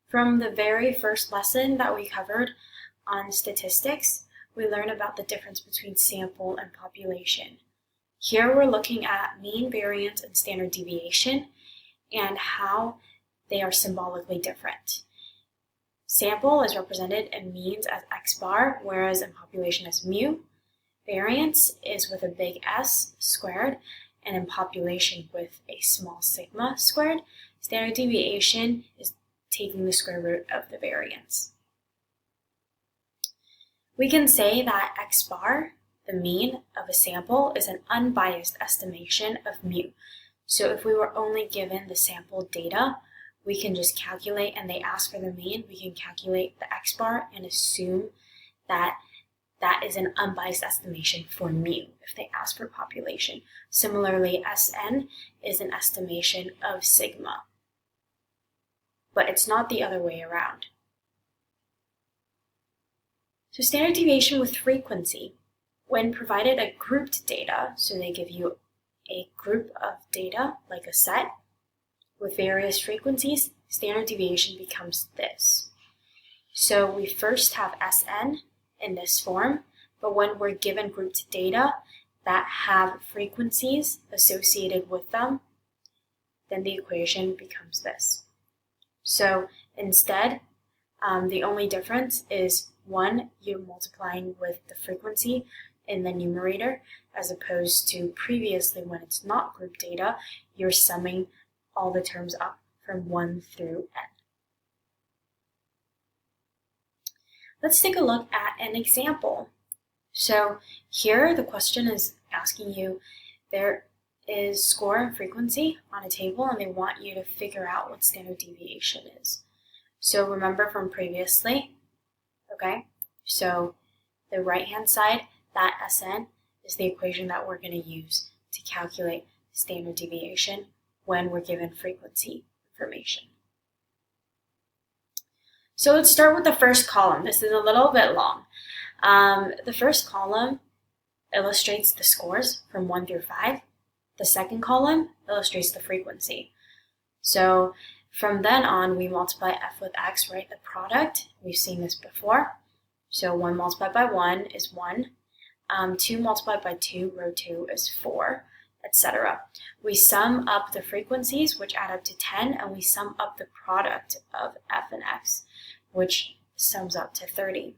From the very first lesson that we covered on statistics, we learned about the difference between sample and population. Here we're looking at mean, variance, and standard deviation and how they are symbolically different. Sample is represented in means as x bar, whereas in population as mu. Variance is with a big S squared, and in population with a small sigma squared. Standard deviation is taking the square root of the variance. We can say that x bar, the mean of a sample, is an unbiased estimation of mu. So if we were only given the sample data, we can just calculate, and they ask for the mean, we can calculate the x bar and assume that that is an unbiased estimation for mu if they ask for population. Similarly, Sn is an estimation of sigma, but it's not the other way around. So standard deviation with frequency. When provided a grouped data, so they give you a group of data, like a set, with various frequencies, standard deviation becomes this. So we first have Sn in this form, but when we're given grouped data that have frequencies associated with them, then the equation becomes this. So instead, the only difference is one, you're multiplying with the frequency in the numerator, as opposed to previously when it's not group data, you're summing all the terms up from 1 through n. Let's take a look at an example. So here the question is asking you, there is score and frequency on a table, and they want you to figure out what standard deviation is. So remember from previously, okay? So the right-hand side, that Sn, is the equation that we're going to use to calculate standard deviation when we're given frequency information. So let's start with the first column. This is a little bit long. The first column illustrates the scores from 1 through 5. The second column illustrates the frequency. So from then on, we multiply f with x, right? The product, we've seen this before. So 1 multiplied by 1 is 1. 2 multiplied by 2, row 2 is 4, etc. We sum up the frequencies, which add up to 10, and we sum up the product of f and x, which sums up to 30.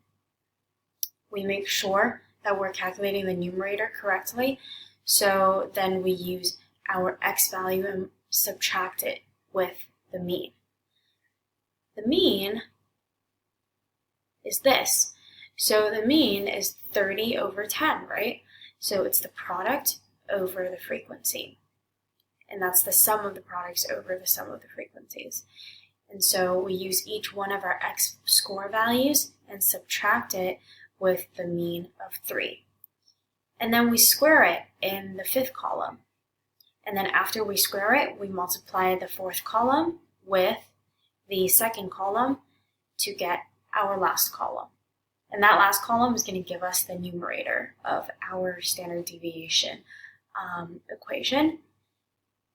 We make sure that we're calculating the numerator correctly, so then we use our x value and subtract it with the mean. The mean is this. So the mean is 30 over 10, right? So it's the product over the frequency. And that's the sum of the products over the sum of the frequencies. And so we use each one of our x score values and subtract it with the mean of 3. And then we square it in the fifth column. And then after we square it, we multiply the fourth column with the second column to get our last column. And that last column is going to give us the numerator of our standard deviation equation.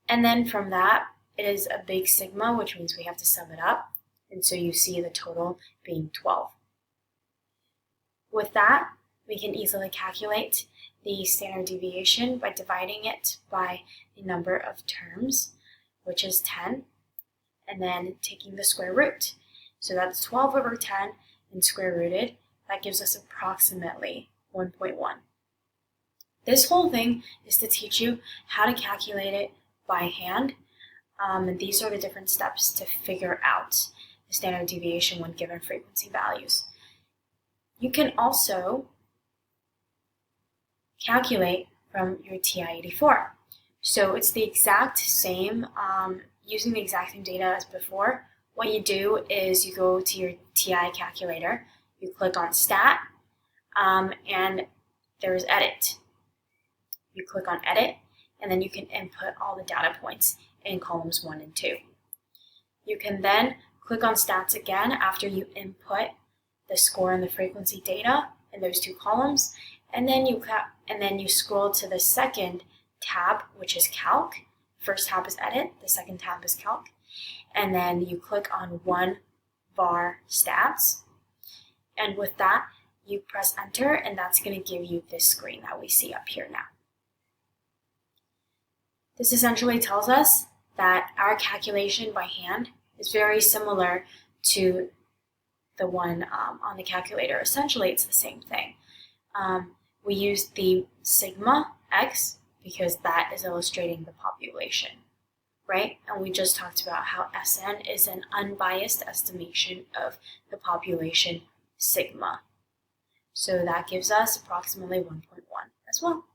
And then from that, it is a big sigma, which means we have to sum it up. And so you see the total being 12. With that, we can easily calculate the standard deviation by dividing it by the number of terms, which is 10, and then taking the square root. So that's 12 over 10 and square rooted. That gives us approximately 1.1. This whole thing is to teach you how to calculate it by hand. And these are the different steps to figure out the standard deviation when given frequency values. You can also calculate from your TI-84. So it's the exact same, using the exact same data as before. What you do is you go to your TI calculator, you click on Stat, and there's Edit. You click on Edit, and then you can input all the data points in columns 1 and 2. You can then click on Stats again after you input the score and the frequency data in those 2 columns, and then you scroll to the second tab, which is Calc. First tab is Edit, the second tab is Calc, and then you click on one var stats. And with that, you press enter, and that's going to give you this screen that we see up here now. This essentially tells us that our calculation by hand is very similar to the one on the calculator. Essentially, it's the same thing. We use the sigma x because that is illustrating the population, right? And we just talked about how SN is an unbiased estimation of the population sigma. So that gives us approximately 1.1 as well.